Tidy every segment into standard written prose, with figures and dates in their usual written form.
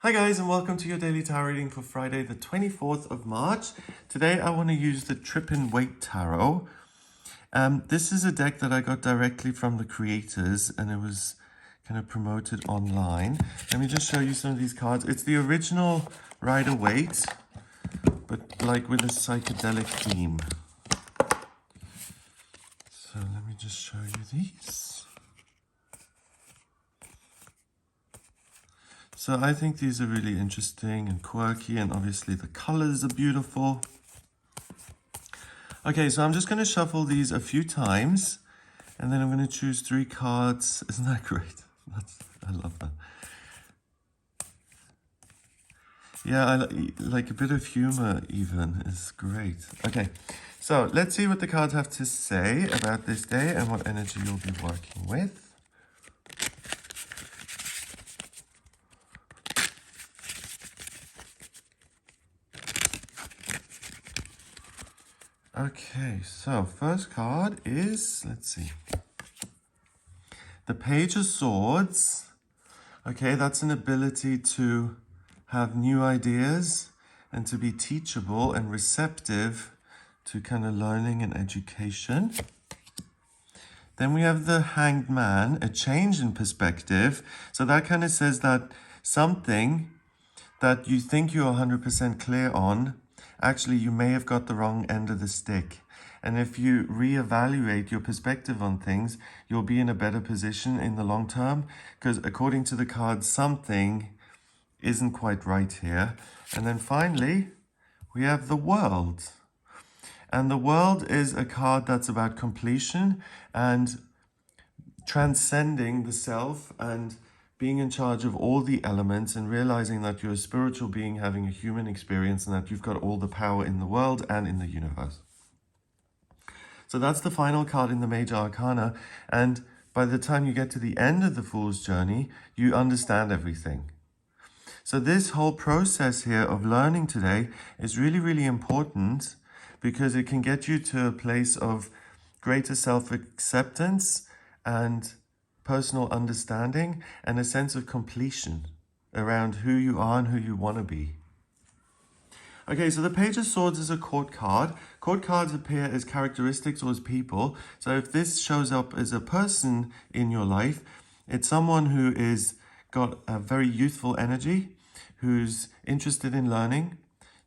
Hi guys, and welcome to your daily tarot reading for Friday the 24th of March. Today I want to use the Trip and Wait Tarot. This is a deck that I got directly from the creators and it was kind of promoted online. Let me just show you some of these cards. It's the original Rider-Waite, but like with a psychedelic theme. So let me just show you these. So I think these are really interesting and quirky, and obviously the colors are beautiful. Okay, so I'm just going to shuffle these a few times, and then I'm going to choose 3 cards. Isn't that great? I love that. Yeah, I like a bit of humor even is great. Okay, so let's see what the cards have to say about this day and what energy you'll be working with. Okay, so first card is, let's see, the Page of Swords. Okay, that's an ability to have new ideas and to be teachable and receptive to kind of learning and education. Then we have the Hanged Man, a change in perspective. So that kind of says that something that you think you're 100% clear on, actually you may have got the wrong end of the stick. And if you reevaluate your perspective on things, you'll be in a better position in the long term, because according to the card, something isn't quite right here. And then finally, we have the World. And the World is a card that's about completion and transcending the self and being in charge of all the elements and realizing that you're a spiritual being having a human experience and that you've got all the power in the world and in the universe. So that's the final card in the Major Arcana, and by the time you get to the end of the Fool's Journey, you understand everything. So this whole process here of learning today is really, really important because it can get you to a place of greater self-acceptance and personal understanding and a sense of completion around who you are and who you want to be. Okay, so the Page of Swords is a court card. Court cards appear as characteristics or as people. So if this shows up as a person in your life, it's someone who is got a very youthful energy, who's interested in learning.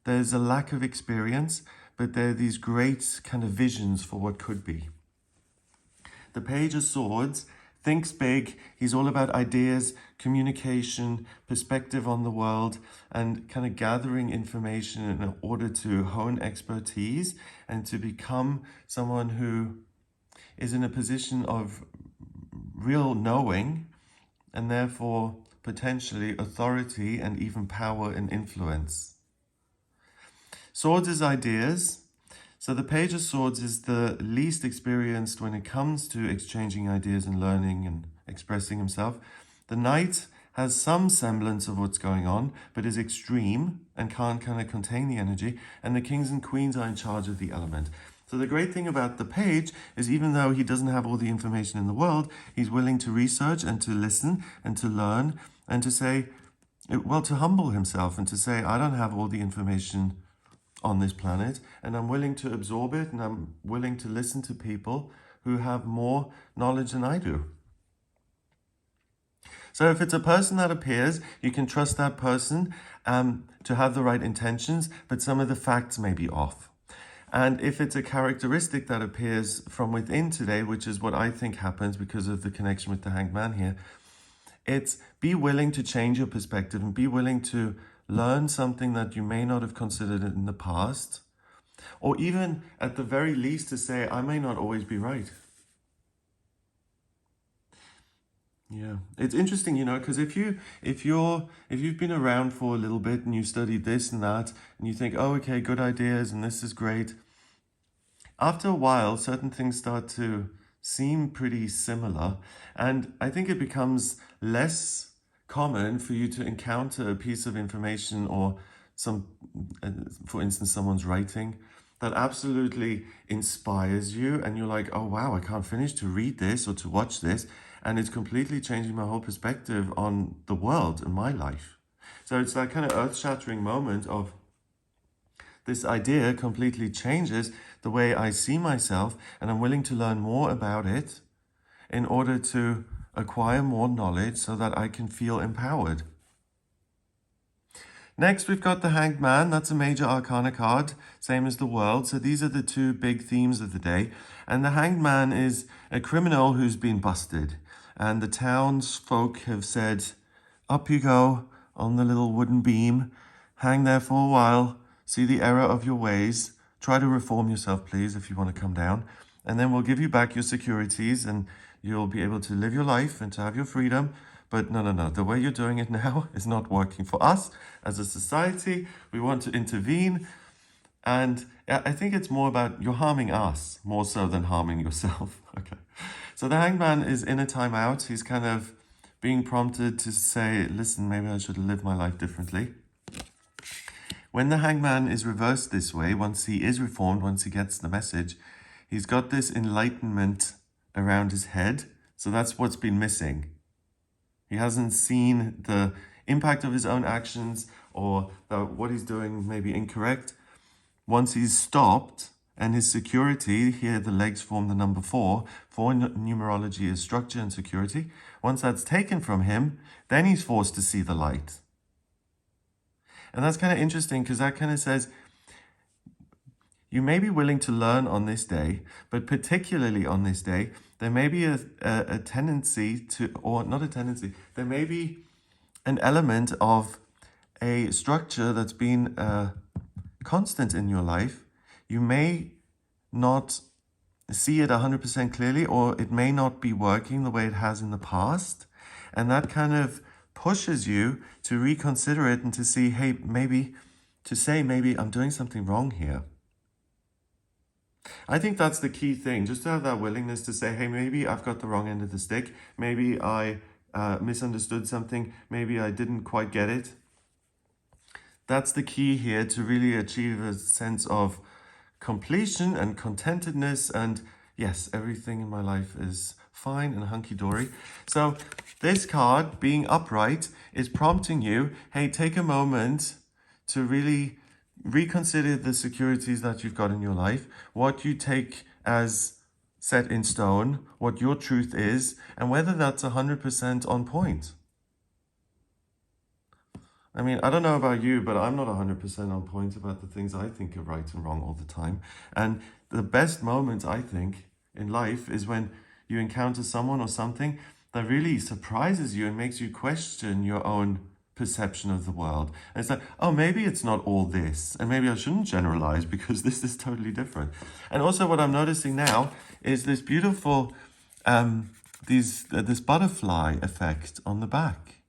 There's a lack of experience, but there are these great kind of visions for what could be. The Page of Swords thinks big. He's all about ideas, communication, perspective on the world, and kind of gathering information in order to hone expertise and to become someone who is in a position of real knowing and therefore potentially authority and even power and influence. Swords is ideas. So the Page of Swords is the least experienced when it comes to exchanging ideas and learning and expressing himself. The Knight has some semblance of what's going on, but is extreme and can't kind of contain the energy. And the Kings and Queens are in charge of the element. So the great thing about the Page is even though he doesn't have all the information in the world, he's willing to research and to listen and to learn and to say, well, to humble himself and to say, I don't have all the information on this planet, and I'm willing to absorb it, and I'm willing to listen to people who have more knowledge than I do. So if it's a person that appears, you can trust that person to have the right intentions, but some of the facts may be off. And if it's a characteristic that appears from within today, which is what I think happens because of the connection with the Hanged Man here, it's be willing to change your perspective and be willing to learn something that you may not have considered in the past, or even at the very least to say, I may not always be right. Yeah, it's interesting, you know, because if you've been around for a little bit and you studied this and that, and you think, oh, okay, good ideas and this is great. After a while, certain things start to seem pretty similar, and I think it becomes less common for you to encounter a piece of information or for instance, someone's writing that absolutely inspires you and you're like, oh wow, I can't finish to read this or to watch this, and it's completely changing my whole perspective on the world and my life. So it's that kind of earth-shattering moment of this idea completely changes the way I see myself, and I'm willing to learn more about it in order to acquire more knowledge so that I can feel empowered. Next, we've got the Hanged Man. That's a major arcana card, same as the World. So these are the two big themes of the day. And the Hanged Man is a criminal who's been busted. And the townsfolk have said, up you go on the little wooden beam, hang there for a while, see the error of your ways, try to reform yourself, please, if you want to come down. And then we'll give you back your securities and you'll be able to live your life and to have your freedom. But no. The way you're doing it now is not working for us as a society. We want to intervene. And I think it's more about you're harming us more so than harming yourself. Okay. So the Hanged Man is in a timeout. He's kind of being prompted to say, listen, maybe I should live my life differently. When the Hanged Man is reversed this way, once he is reformed, once he gets the message, he's got this enlightenment around his head. So that's what's been missing. He hasn't seen the impact of his own actions or what he's doing may be incorrect. Once he's stopped and his security, here the legs form the number 4. 4 in numerology is structure and security. Once that's taken from him, then he's forced to see the light. And that's kind of interesting because that kind of says, you may be willing to learn on this day, but particularly on this day, there may be a tendency to, or not a tendency, there may be an element of a structure that's been constant in your life. You may not see it 100% clearly, or it may not be working the way it has in the past. And that kind of pushes you to reconsider it and to see, hey, maybe I'm doing something wrong here. I think that's the key thing, just to have that willingness to say, hey, maybe I've got the wrong end of the stick. Maybe I misunderstood something. Maybe I didn't quite get it. That's the key here to really achieve a sense of completion and contentedness. And yes, everything in my life is fine and hunky-dory. So this card, being upright, is prompting you, hey, take a moment to really reconsider the securities that you've got in your life, what you take as set in stone, what your truth is, and whether that's 100% on point. I mean, I don't know about you, but I'm not 100% on point about the things I think are right and wrong all the time. And the best moment, I think, in life is when you encounter someone or something that really surprises you and makes you question your own perception of the world. And it's like, oh, maybe it's not all this, and maybe I shouldn't generalize because this is totally different. And also what I'm noticing now is this beautiful this butterfly effect on the back.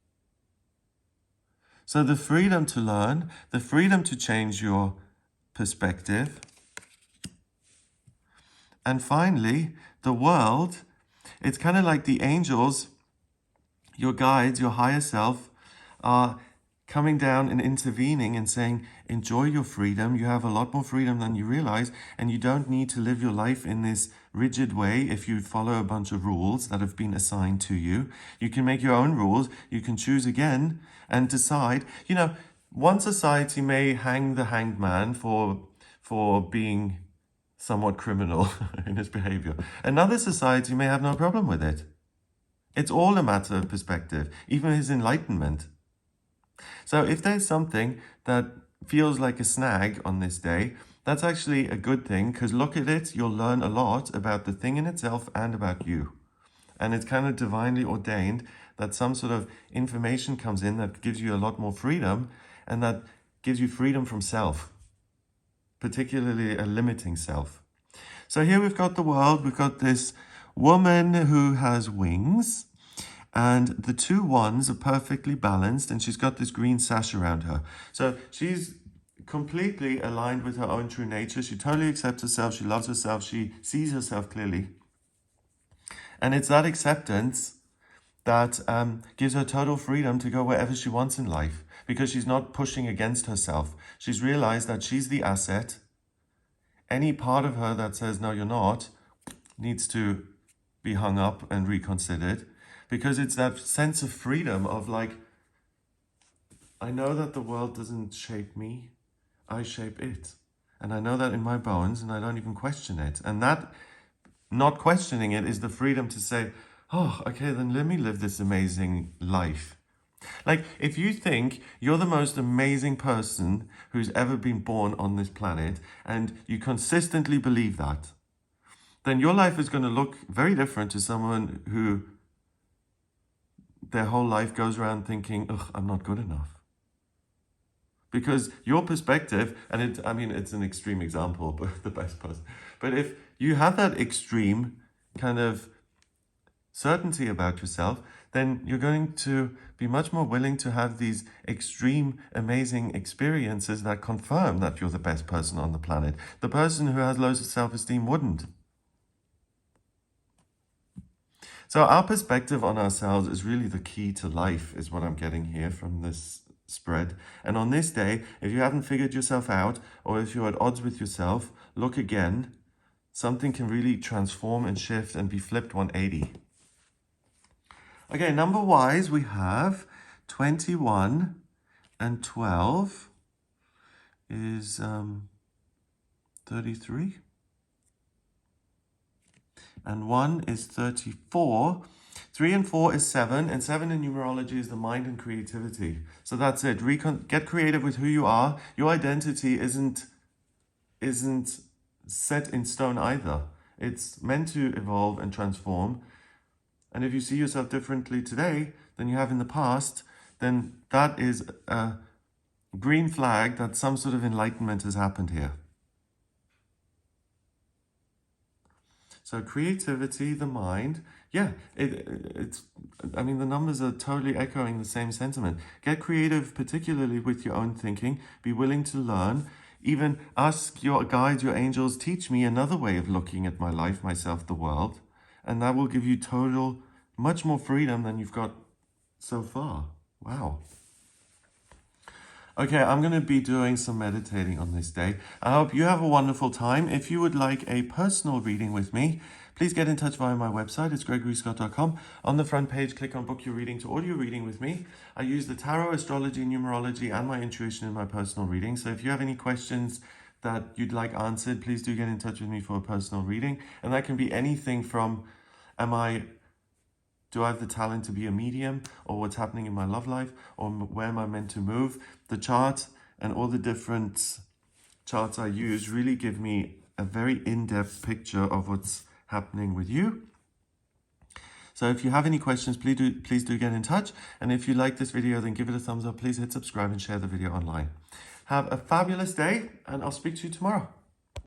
So the freedom to learn, the freedom to change your perspective, and finally the World. It's kind of like the angels, your guides, your higher self, are coming down and intervening and saying, enjoy your freedom. You have a lot more freedom than you realize, and you don't need to live your life in this rigid way if you follow a bunch of rules that have been assigned to you. You can make your own rules. You can choose again and decide. You know, one society may hang the hanged man for being somewhat criminal in his behavior. Another society may have no problem with it. It's all a matter of perspective, even his enlightenment. So if there's something that feels like a snag on this day, that's actually a good thing, because look at it, you'll learn a lot about the thing in itself and about you. And it's kind of divinely ordained that some sort of information comes in that gives you a lot more freedom, and that gives you freedom from self, particularly a limiting self. So here we've got the World, we've got this woman who has wings, and the two wands are perfectly balanced, and she's got this green sash around her. So she's completely aligned with her own true nature. She totally accepts herself. She loves herself. She sees herself clearly. And it's that acceptance that gives her total freedom to go wherever she wants in life, because she's not pushing against herself. She's realized that she's the asset. Any part of her that says, no, you're not, needs to be hung up and reconsidered. Because it's that sense of freedom of like, I know that the world doesn't shape me, I shape it. And I know that in my bones, and I don't even question it. And that, not questioning it, is the freedom to say, oh, okay, then let me live this amazing life. Like, if you think you're the most amazing person who's ever been born on this planet, and you consistently believe that, then your life is going to look very different to someone who their whole life goes around thinking, ugh, I'm not good enough. Because your perspective, and it's an extreme example, but the best person. But if you have that extreme kind of certainty about yourself, then you're going to be much more willing to have these extreme, amazing experiences that confirm that you're the best person on the planet. The person who has low self-esteem wouldn't. So our perspective on ourselves is really the key to life, is what I'm getting here from this spread. And on this day, if you haven't figured yourself out, or if you're at odds with yourself, look again. Something can really transform and shift and be flipped 180. Okay, number-wise, we have 21 and 12 is 33. And 1 is 34. 3 and 4 is 7, and 7 in numerology is the mind and creativity. So that's it. Get creative with who you are. Your identity isn't set in stone either. It's meant to evolve and transform. And if you see yourself differently today than you have in the past, then that is a green flag that some sort of enlightenment has happened here. So creativity, the mind, yeah, the numbers are totally echoing the same sentiment. Get creative, particularly with your own thinking. Be willing to learn. Even ask your guides, your angels, teach me another way of looking at my life, myself, the world. And that will give you much more freedom than you've got so far. Wow. Okay, I'm going to be doing some meditating on this day. I hope you have a wonderful time. If you would like a personal reading with me, please get in touch via my website. It's gregoryscott.com. On the front page, click on Book Your Reading to audio reading with me. I use the tarot, astrology, numerology, and my intuition in my personal reading. So if you have any questions that you'd like answered, please do get in touch with me for a personal reading. And that can be anything from, do I have the talent to be a medium, or what's happening in my love life, or where am I meant to move? The chart and all the different charts I use really give me a very in-depth picture of what's happening with you. So if you have any questions, please do get in touch. And if you like this video, then give it a thumbs up. Please hit subscribe and share the video online. Have a fabulous day, and I'll speak to you tomorrow.